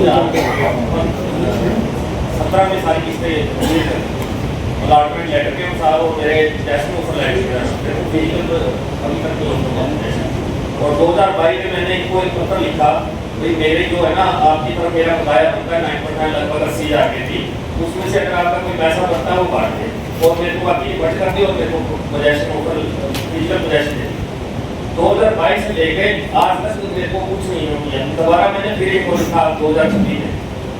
2017 में सारी किस्तें अलॉटमेंट लेटर के अनुसार वो मेरे टेस्ट में ऊपर लाइट फिजिकल अभी तक और 2022 में मैंने इनको एक पत्र लिखा भाई मेरे जो है ना आपकी तरफ मेरा बकाया बनता है 9% लगभग 80,000 की थी, उसमें से अगर आपका कोई पैसा बनता है वो काट दे और मेरे को बाकी बच कर दी और मेरे को पोजेशन ऊपर फिजिकल पोजेशन दे। 2022 से लेके आज तक मेरे को कुछ नहीं हो गया। दोबारा मैंने फिर एक और लिखा 2026 में,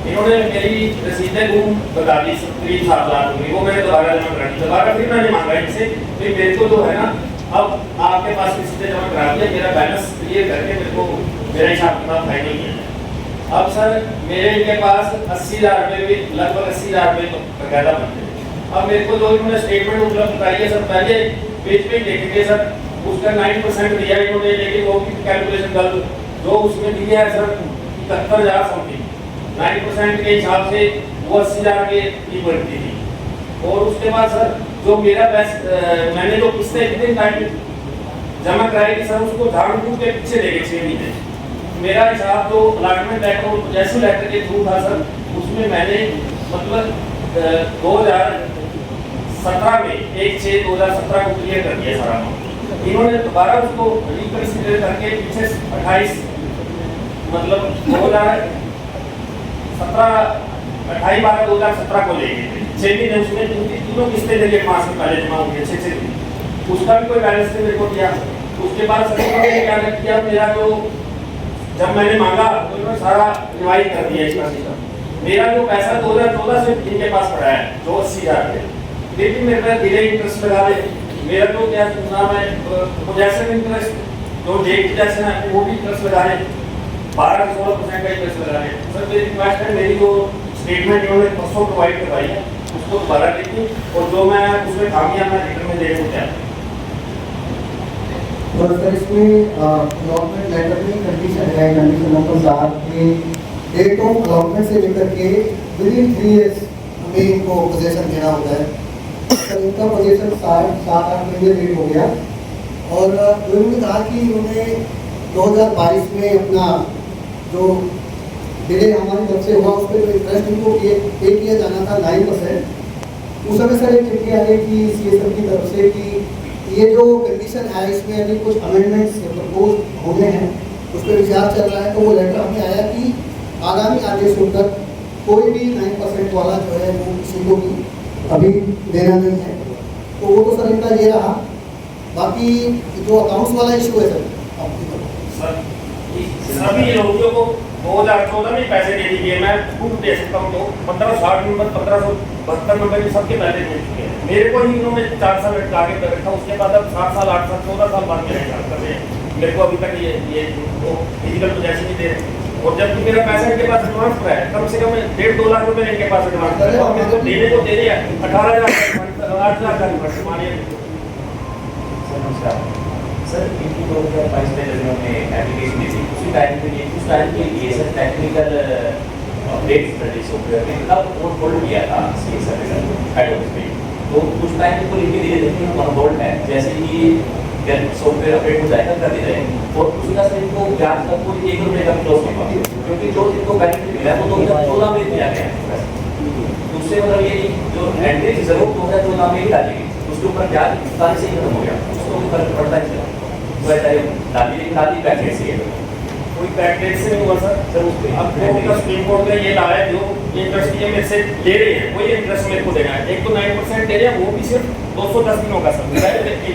इन्होंने मेरी रसीदें गुम बता दी 7 लाख रुपये, वो मैंने दोबारा जमा करा दी। दोबारा फिर मैंने मांगा इनसे कि मेरे को जो है ना अब आपके पास रसीदें जमा करा दिया, मेरा बैलेंस क्लियर करके मेरे को मेरा हिसाब किताब फाइनल किया। अब सर मेरे इनके पास 80,000 रुपये भी लगभग 80,000 रुपये तो बकायदा बनते हैं। अब मेरे को जो इन्होंने स्टेटमेंट उपलब्ध कराई है सर, पहले पेज पे देखेंगे सर उसका 9% दिया इन्होंने, लेकिन वो भी कैलकुलेशन गलत जो उसमें दिया है सर 71,000 समथिंग 9% के हिसाब से वो 80,000 की बढ़ती थी। और उसके बाद सर जो मेरा मैंने जो किस्तें कितने टाइम जमा कराई थी सर उसको झाड़ फूक के पीछे लेके 6 महीने मेरा हिसाब जो अलॉटमेंट लेटर और जैसे लेटर के थ्रू था सर, उसमें मैंने मतलब 2017 में 1/6/2017 को क्लियर कर दिया सारा अमाउंट। इन्होंने दोबारा उसको रिकंसिडर करके पीछे 28 मतलब 28/12/2017 को ले गए थे 6 महीने, उसमें तीनों किस्तें मेरी एडवांस में पहले जमा हुई है 6 दिन, उसका भी कोई बैलेंस नहीं मेरे को दिया। उसके बाद सर ने क्या किया, मेरा जो जब मैंने मांगा तो इन्होंने सारा रिवाइज कर दिया इसका सिस्टम। मेरा जो पैसा 2014 से इनके पास पड़ा है जो 80,000 है, लेकिन मेरे पास धीरे इंटरेस्ट लगा दे, मेरा जो क्या नाम है पोजेशन इंटरेस्ट जो डेट पोजेशन है वो भी इंटरेस्ट लगा रहे 12-16% का इंटरेस्ट लगा रहे। सर मेरी रिक्वेस्ट है, मेरी जो स्टेटमेंट इन्होंने परसों प्रोवाइड करवाई है उसको दोबारा देखिए और जो मैं उसमें खामियां मैं रिटर्न में दे दूँ क्या। और सर इसमें अलॉटमेंट लेटर में कंडीशन है, कंडीशन नंबर 7 के डेट ऑफ अलॉटमेंट से लेकर के विदिन 3 इयर्स हमें इनको पोजीशन देना होता है। सर इनका पोजीशन 7-8 महीने लेट हो गया और उन्होंने कहा कि उन्होंने 2022 में अपना जो डिले हमारी तरफ से हुआ उस पर जो इंटरेस्ट इनको पे किया जाना था 9%, उस समय सर एक चिट्ठी आ गई कि CSM की तरफ से कि ये जो कंडीशन है इसमें अभी कुछ अमेंडमेंट्स प्रपोज होने हैं, उस पर विचार चल रहा है। तो वो लेटर हमें आया कि आगामी आदेशों तक कोई भी 9% वाला जो है वो किसी को भी अभी देना नहीं है। तो वो तो सर इनका ये रहा। बाकी जो अकाउंट्स वाला इशू है सर सभी लोगों को 2014 में पैसे दे दीजिए, मैं खुद दे सकता हूँ। तो 1560 नंबर 1572 नंबर के सबके पहले दे चुके हैं। मेरे को ही इन्होंने 4 साल आगे कर रखा, उसके बाद अब 7 साल 8 साल 14 साल बाद मेरे हिसाब कर रहे हैं। मेरे को अभी तक ये फिजिकल पोजेशन नहीं दे रहे और जबकि मेरा पैसा इनके पास एडवांस पड़ा है, कम से कम 1.5-2 लाख रुपए इनके पास एडवांस पड़ा है और मेरे को देने को दे रहे हैं 18,000 8,00,000 का रिफंड मानिए। सर इनकी 2022 में जब उन्होंने एप्लीकेशन दी थी उसी टाइम के लिए उस टाइम के लिए sir technical update study software में तब वो होल्ड किया था CSM हेड ऑफिस में, तो कुछ टाइम को लेके धीरे धीरे हम होल्ड है, जैसे कि सॉफ्टवेयर अपडेट हो जाएगा कर दिया जाएगा और उसी का सर इनको ब्याज का कोई 1 रुपये का क्लोज नहीं हुआ, क्योंकि जो इनको बेनिफिट मिला है वो 2014 में दिया गया है। उससे मतलब ये जो एंट्री जरूर 2014 में ही डाली गई, उसके ऊपर ब्याज सारी से ही खत्म हो गया, उसको भी फर्क पड़ता है डाली पैकेज से कोई पैकेज से नहीं हुआ सर उसके अब सुप्रीम कोर्ट ने ये लाया जो इंटरेस्ट ये मेरे से ले रहे हैं वही इंटरेस्ट मेरे को देना है। एक तो 9% दे रहे हैं, वो भी सिर्फ 210 दिनों का सर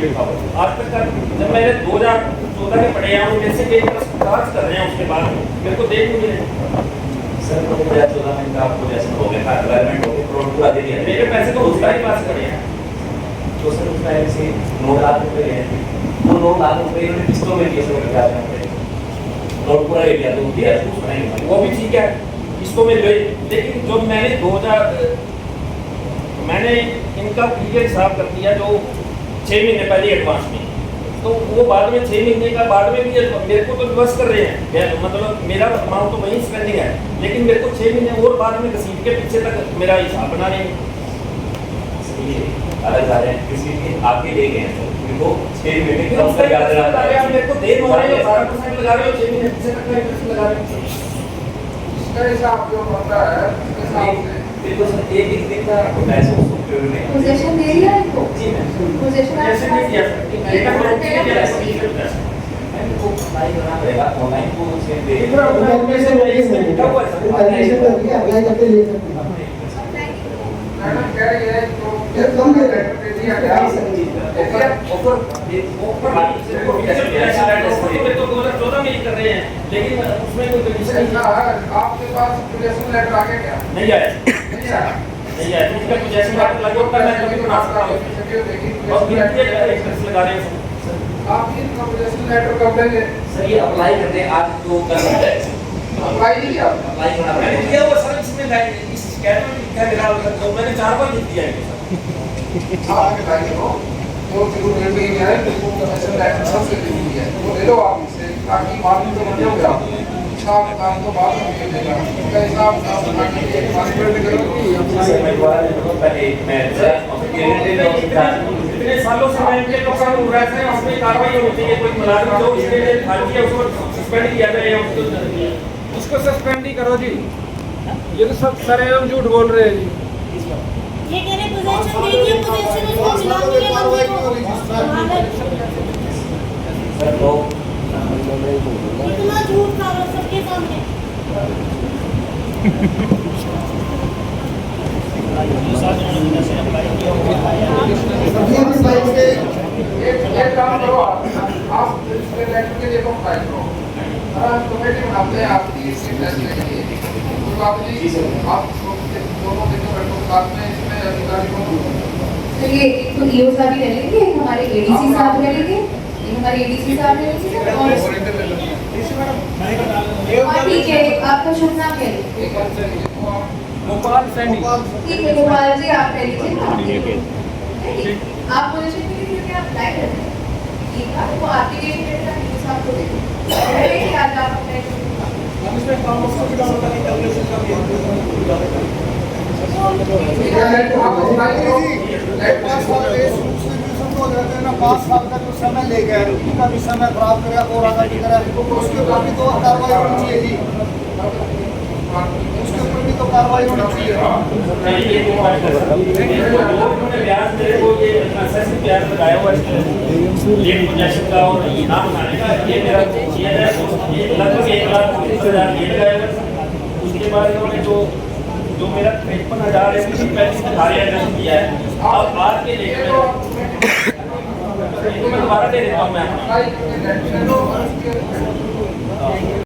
लिखा हुआ। आज तक का जब मैंने 2014 के पढ़े हैं मेरे से इंटरेस्ट चार्ज कर रहे हैं, उसके बाद मेरे को देख नहीं मिले। सर 2014 में इनका आपको जैसे हो गया एनवायरमेंट हो गया करोड़ पूरा दे दिया, मेरे पैसे तो उसका ही पास करे हैं। तो सर उस टाइम से 9 लाख रुपए गए थे, वो 9 लाख रुपए इन्होंने किस्तों में दिए सर ब्याज में करोड़ पूरा ले लिया, तो दिया उसको नहीं वो भी ठीक है किस्तों में ले, लेकिन जो मैंने 2000 मैंने इनका क्लियर हिसाब कर दिया जो 6 महीने पहले एडवांस में, तो वो बाद में 6 महीने का बाद में भी मेरे को तो रिवर्स कर रहे हैं, मतलब मेरा अमाउंट तो वही स्पेंडिंग है, लेकिन मेरे को 6 महीने और बाद में रसीद के पीछे तक मेरा हिसाब बना रहे हैं। अलग आ रहे हैं किसी के आगे ले गए हैं उनको 6 महीने कम से याद रहा है, मेरे को देर हो रही है 12% लगा रहे हो 6 महीने पीछे तक का इंटरेस्ट लगा रहे हो। उसका हिसाब जो होता है उसके हिसाब से बिल्कुल सर, एक दिन का पैसा उसको पेड़ में पोजीशन दे दिया इनको जी मैम पोजीशन जैसे नहीं दिया सर एक करोड़ के लिए पैसा को अप्लाई करना पड़ेगा ऑनलाइन को उसके पे एप्लीकेशन करके अप्लाई करके ले सकते हैं मैडम कह रही है तो ये कम दे रहे हैं। लेटर दे दिया गया ऑफर तो 2014 में ही कर रहे हैं लेकिन उसमें कोई कंडीशन ऐसा है, आपके पास एप्लीकेशन लेटर आ गया क्या नहीं आया नहीं आया नहीं आया इसका जैसे बात लगे होता है मैं कभी बना सकता हूँ और फिर ये एक्सप्रेस लगा रहे हैं आप एप्लीकेशन लेटर कब देंगे सर ये अप्लाई करने आज तो कर सकते हैं अप्लाई नहीं किया अप्लाई करना मैंने पड़ेगा किया हुआ सर इसमें इस कैट में क्या मेरा तो मैंने 4 बार लिख दिया है आगे लाइए हो तो जरूर रेट ही है तो कमीशन लेटर सबसे जरूरी है वो ले लो आप इससे ताकि मालूम तो बन जाओगे आप हिसाब काम तो बाद में दे देगा उसका हिसाब काम करने के लिए मार्केट करोगे सर मैं दोबारा देखो पहले मैं इतने सालों से बैंक के लोग सब उड़ रहे थे उसमें कार्रवाई होनी चाहिए कोई मुलाजिम जो इसके लिए खाली है उसको सस्पेंड किया जाए या उसको सस्पेंड ही करो जी ये तो सब सरेआम झूठ बोल रहे हैं जी ये कह रहे पोजीशन दे दिए पोजीशन उसको मिला दिए बंदे को सर तो इतना झूठ खा रहा सबके सामने अभी अपनी साइड से एक काम करो आप इसके लेटर के लिए तो अप्लाई करो कमेटी बनाते हैं आपकी इसके फैसले के लिए तो आप जी आप दोनों दिन बैठो साथ में इसमें अधिकारी को तो ये एक तो ईओ साहब ही ले लेंगे एक हमारे एडीसी साहब ले लेंगे एक हमारे एडीसी साहब ले लेंगे और ठीक है आपका शुभ नाम क्या है एक बार चलिए तो आप गोपाल सैनी ठीक है गोपाल जी आप ले लीजिए आप पोजीशन के लिए क्या अप्लाई कर रहे हैं ठीक है वो आपके लिए लेटर ईओ साहब को दे दो आज आप अप्लाई कर पाँच साल का जो समय ले गए उनका भी समय खराब करे और आगे भी करे उसके ऊपर भी तो कार्रवाई होनी चाहिए जी उसके ऊपर भी तो कार्रवाई होनी चाहिए उन्होंने ब्याज मेरे को ये असेसिव ब्याज लगाया हुआ है लेट पोजेशन का और इनाम खाने का ये मेरा ये है ये लगभग 1,20,000 ये लगाया हुआ है उसके बाद इन्होंने जो मेरा 53,000 है उसकी पहले से खारिज किया है अब आज के लेकर मैं दोबारा दे देता हूँ मैं अप्लाई करके लेटर लो और उसके